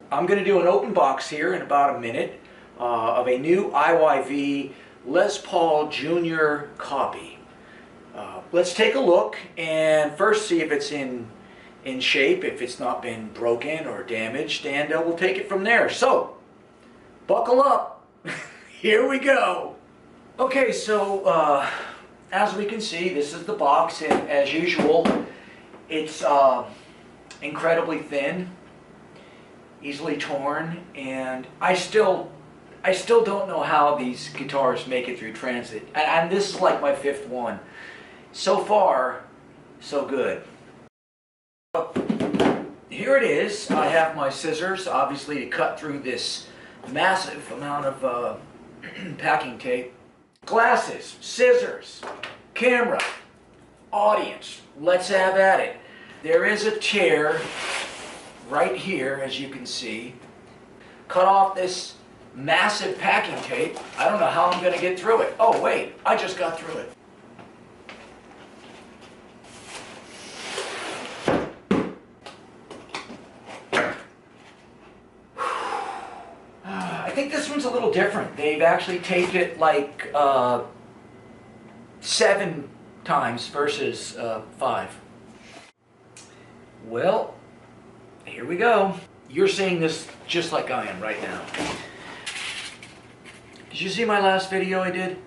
I'm going to do an open box here in about a minute of a new IYV Les Paul Junior copy. Let's take a look and first see if it's in shape, if it's not been broken or damaged, and we'll take it from there. So, buckle up. Here we go. Okay, so as we can see, this is the box, and as usual, it's incredibly thin, easily torn, and I still don't know how these guitars make it through transit. And this is like my 5th one. So far, so good. Here it is. I have my scissors, obviously, to cut through this massive amount of packing tape. Glasses, scissors, camera, audience. Let's have at it. There is a tear right here, as you can see. Cut off this massive packing tape. I don't know how I'm going to get through it. Oh wait, I just got through it. I think this one's a little different. They've actually taped it like 7 times versus 5. Well, here we go. You're seeing this just like I am right now. Did you see my last video I did?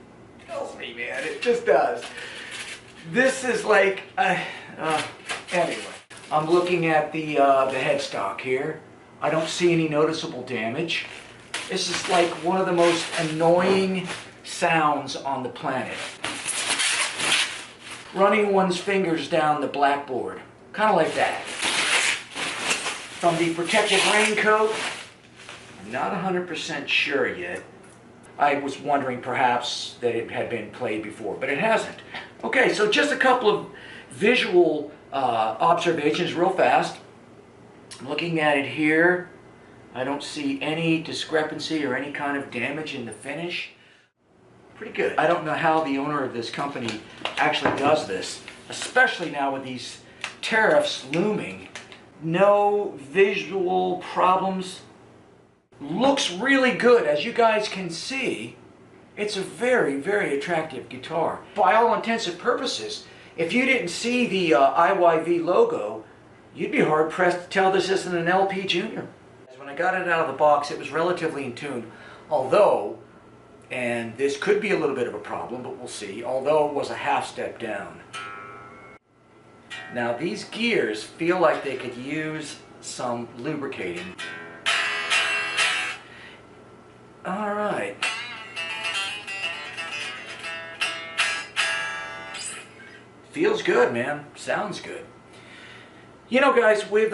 Tells me, man, it just does. This is like, anyway. I'm looking at the headstock here. I don't see any noticeable damage. This is like one of the most annoying sounds on the planet. Running one's fingers down the blackboard. Kind of like that. From the protective raincoat, I'm not 100% sure yet. I was wondering perhaps that it had been played before, but it hasn't. Okay, so just a couple of visual observations real fast. Looking at it here, I don't see any discrepancy or any kind of damage in the finish. Pretty good. I don't know how the owner of this company actually does this, especially now with these tariffs looming. No visual problems. Looks really good. As you guys can see, it's a very, very attractive guitar. By all intents and purposes, if you didn't see the IYV logo, you'd be hard-pressed to tell this isn't an LP Junior. When I got it out of the box, it was relatively in tune, although, and this could be a little bit of a problem, but we'll see, although it was a half step down. Now these gears feel like they could use some lubricating. Alright. Feels good, man. Sounds good. You know, guys, with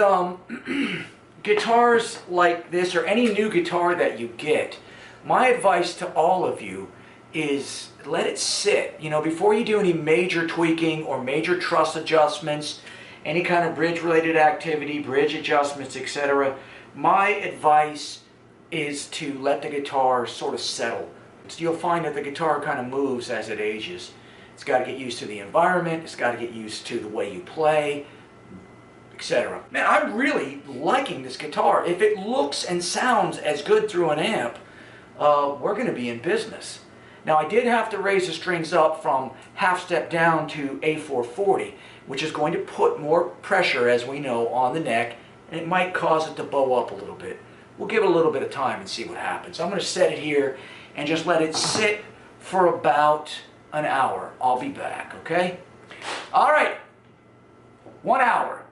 guitars like this, or any new guitar that you get, my advice to all of you is let it sit. You know, before you do any major tweaking or major truss adjustments, any kind of bridge related activity, bridge adjustments, etc., my advice is to let the guitar sort of settle. You'll find that the guitar kind of moves as it ages. It's got to get used to the environment, it's got to get used to the way you play, etc. Man, I'm really liking this guitar. If it looks and sounds as good through an amp, we're going to be in business. Now, I did have to raise the strings up from half step down to A440, which is going to put more pressure, as we know, on the neck, and it might cause it to bow up a little bit. We'll give it a little bit of time and see what happens. I'm going to set it here and just let it sit for about an hour. I'll be back, okay? All right, 1 hour.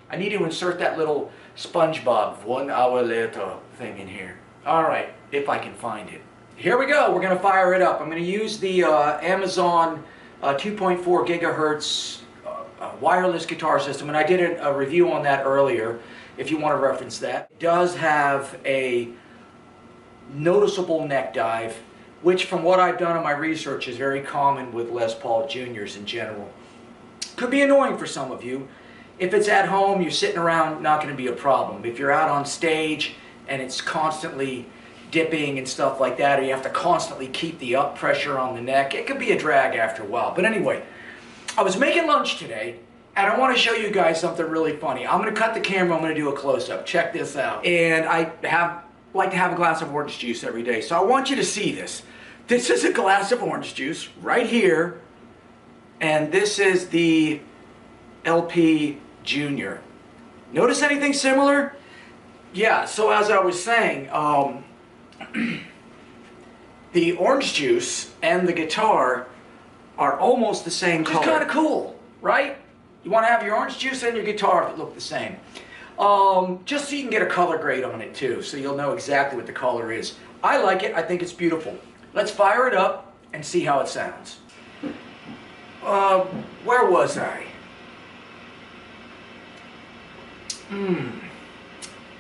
I need to insert that little SpongeBob 1 hour later thing in here. All right, if I can find it. Here we go. We're going to fire it up. I'm going to use the Amazon 2.4 gigahertz wireless guitar system, and I did a review on that earlier if you want to reference that. It does have a noticeable neck dive, which from what I've done in my research is very common with Les Paul Juniors in general. Could be annoying for some of you. If it's at home, you're sitting around, not going to be a problem. If you're out on stage and it's constantly dipping and stuff like that, or you have to constantly keep the up pressure on the neck, it could be a drag after a while. But anyway, I was making lunch today, And I want to show you guys something really funny. I'm going to cut the camera, I'm going to do a close-up. Check this out. And I like to have a glass of orange juice every day, so I want you to see this. This is a glass of orange juice right here, and this is the LP Junior. Notice anything similar? Yeah, so as I was saying, the orange juice and the guitar are almost the same color. It's kind of cool, right? You want to have your orange juice and your guitar that look the same. Just so you can get a color grade on it too, so you'll know exactly what the color is. I like it, I think it's beautiful. Let's fire it up and see how it sounds. Where was I?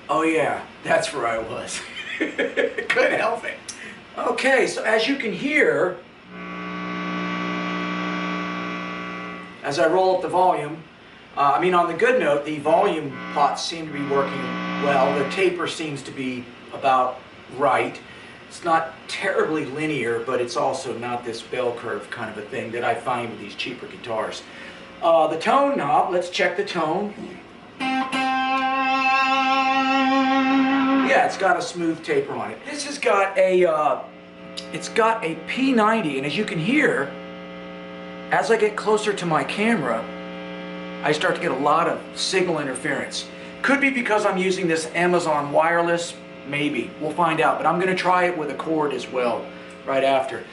Oh yeah, that's where I was. Couldn't help it. Okay, so as you can hear, as I roll up the volume, on the good note, the volume pots seem to be working well. The taper seems to be about right. It's not terribly linear, but it's also not this bell curve kind of a thing that I find with these cheaper guitars. The tone knob, let's check the tone. Yeah, it's got a smooth taper on it. This has got a, it's got a P90, and as you can hear, as I get closer to my camera, I start to get a lot of signal interference. Could be because I'm using this Amazon wireless, maybe. We'll find out, but I'm going to try it with a cord as well, right after.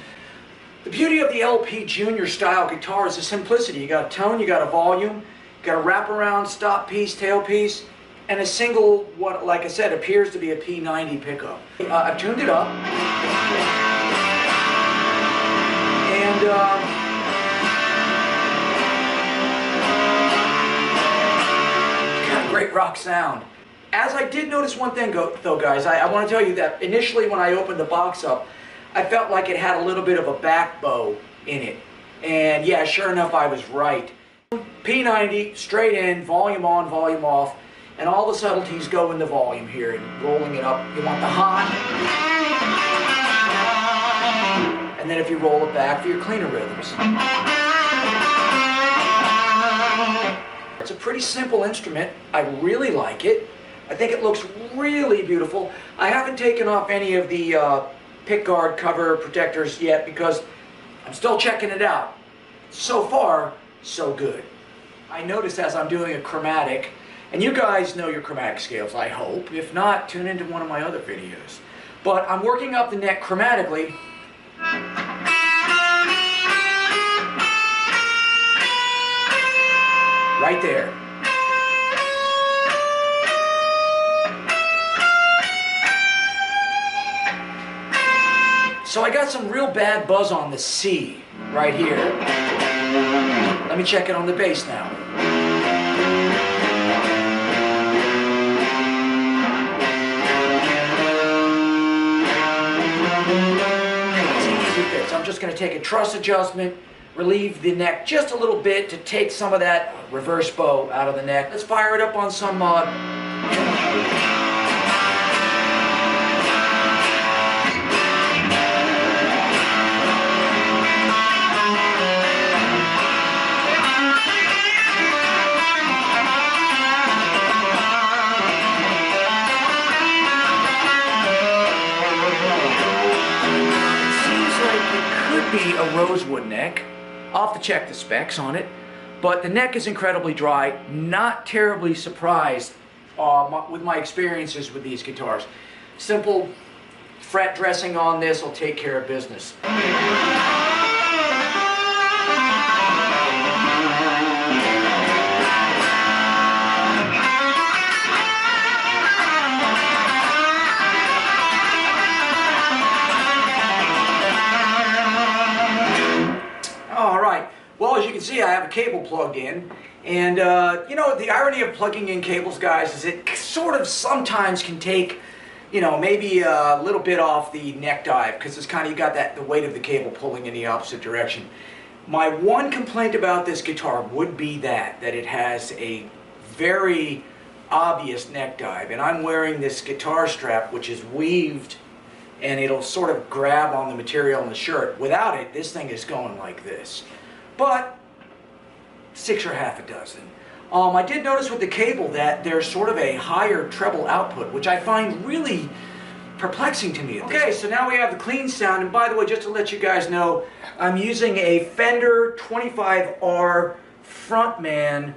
The beauty of the LP Junior style guitar is the simplicity. You got a tone, you got a volume, you got a wraparound stop piece, tail piece, and a single, what, like I said, appears to be a P90 pickup. I've tuned it up, and got a great rock sound. As I did notice one thing though, guys, I want to tell you that initially when I opened the box up, I felt like it had a little bit of a back bow in it. And yeah, sure enough, I was right. P90, straight in, volume on, volume off, and all the subtleties go in the volume here, and rolling it up. You want the hot, and then if you roll it back for your cleaner rhythms. It's a pretty simple instrument. I really like it. I think it looks really beautiful. I haven't taken off any of the pickguard cover protectors yet because I'm still checking it out. So far, so good. I notice as I'm doing a chromatic, and you guys know your chromatic scales, I hope. If not, tune into one of my other videos. But I'm working up the neck chromatically. Right there. So I got some real bad buzz on the C right here. Let me check it on the bass now. It's an easy fix. I'm just going to take a truss adjustment, relieve the neck just a little bit to take some of that reverse bow out of the neck. Let's fire it up on some be a rosewood neck. I'll have to check the specs on it, but the neck is incredibly dry. Not terribly surprised with my experiences with these guitars. Simple fret dressing on this will take care of business. Well, as you can see, I have a cable plugged in, and you know, the irony of plugging in cables, guys, is it sort of sometimes can take, you know, maybe a little bit off the neck dive, because it's kind of, you got the weight of the cable pulling in the opposite direction. My one complaint about this guitar would be that it has a very obvious neck dive, and I'm wearing this guitar strap which is weaved, and it'll sort of grab on the material in the shirt. Without it, this thing is going like this. But 6 or half a dozen. I did notice with the cable that there's sort of a higher treble output, which I find really perplexing to me. Okay, so now we have the clean sound, and by the way, just to let you guys know, I'm using a Fender 25R Frontman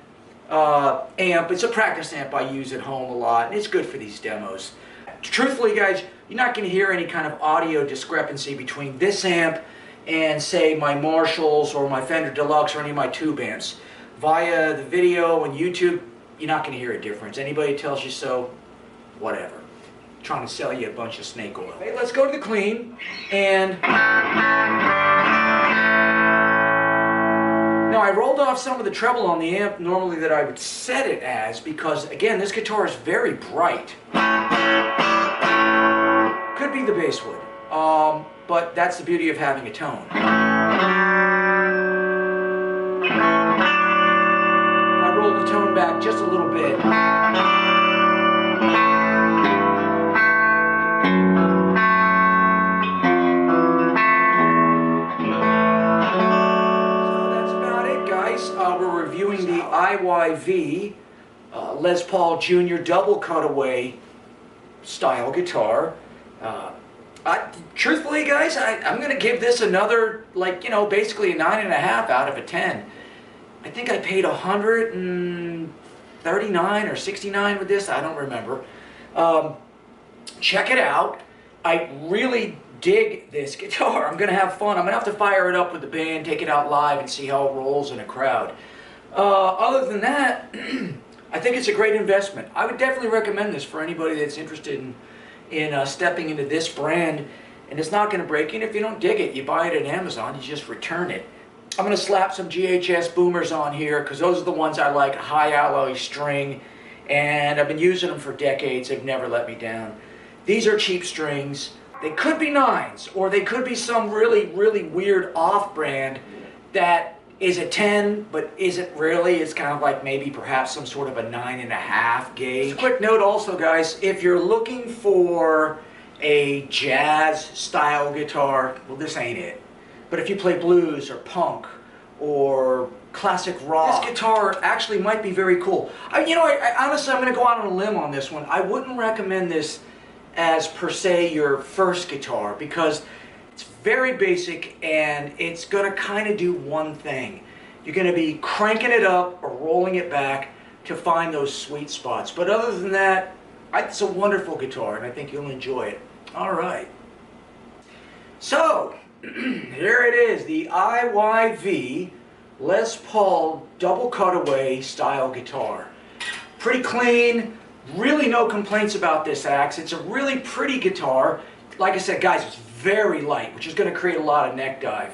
amp. It's a practice amp I use at home a lot, and it's good for these demos. Truthfully, guys, you're not going to hear any kind of audio discrepancy between this amp and, say, my Marshalls or my Fender Deluxe or any of my tube amps. Via the video and YouTube, you're not going to hear a difference. Anybody tells you so, whatever. Trying to sell you a bunch of snake oil. Okay, let's go to the clean, and now I rolled off some of the treble on the amp normally that I would set it as, because again, this guitar is very bright. Could be the basswood, but that's the beauty of having a tone. If I roll the tone back just a little bit, we're reviewing the IYV Les Paul Junior double cutaway style guitar. Truthfully, guys, I'm going to give this another, like, you know, basically a 9.5 out of a 10. I think I paid $139 or $69 with this. I don't remember. Check it out. I really dig this guitar. I'm going to have fun. I'm going to have to fire it up with the band, take it out live, and see how it rolls in a crowd. Other than that, I think it's a great investment. I would definitely recommend this for anybody that's interested in stepping into this brand, and it's not going to break you. And if you don't dig it, you buy it at Amazon, you just return it. I'm going to slap some GHS boomers on here because those are the ones I like, high alloy string, and I've been using them for decades. They've never let me down. These are cheap strings. They could be 9s, or they could be some really, really weird off-brand that is a 10, but isn't really. It's kind of like maybe perhaps some sort of a 9.5 gauge. Just a quick note also, guys, if you're looking for a jazz-style guitar, well, this ain't it. But if you play blues or punk or classic rock, this guitar actually might be very cool. Honestly, I'm going to go out on a limb on this one. I wouldn't recommend this as per se your first guitar, because it's very basic and it's going to kind of do one thing. You're going to be cranking it up or rolling it back to find those sweet spots. But other than that, it's a wonderful guitar and I think you'll enjoy it. Alright. So, here it is, the IYV Les Paul double cutaway style guitar. Pretty clean. Really no complaints about this axe. It's a really pretty guitar. Like I said, guys, it's very light, which is going to create a lot of neck dive.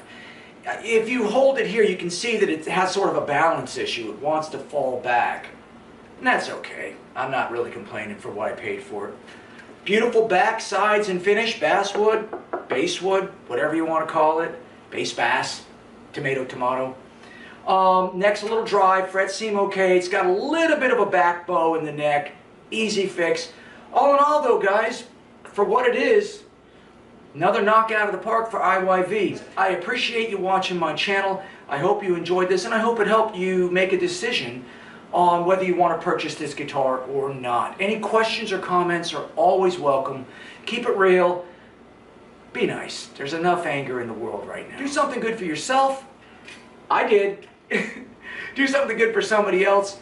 If you hold it here, you can see that it has sort of a balance issue. It wants to fall back. And that's okay. I'm not really complaining for what I paid for it. Beautiful back, sides, and finish. Basswood, basswood, whatever you want to call it. Bass, tomato, tomato. Neck's a little dry. Frets seem okay. It's got a little bit of a back bow in the neck. Easy fix. All in all, though, guys, for what it is, another knockout of the park for IYV. I appreciate you watching my channel. I hope you enjoyed this, and I hope it helped you make a decision on whether you want to purchase this guitar or not. Any questions or comments are always welcome. Keep it real. Be nice. There's enough anger in the world right now. Do something good for yourself. I did. Do something good for somebody else.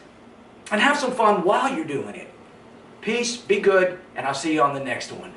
And have some fun while you're doing it. Peace, be good, and I'll see you on the next one.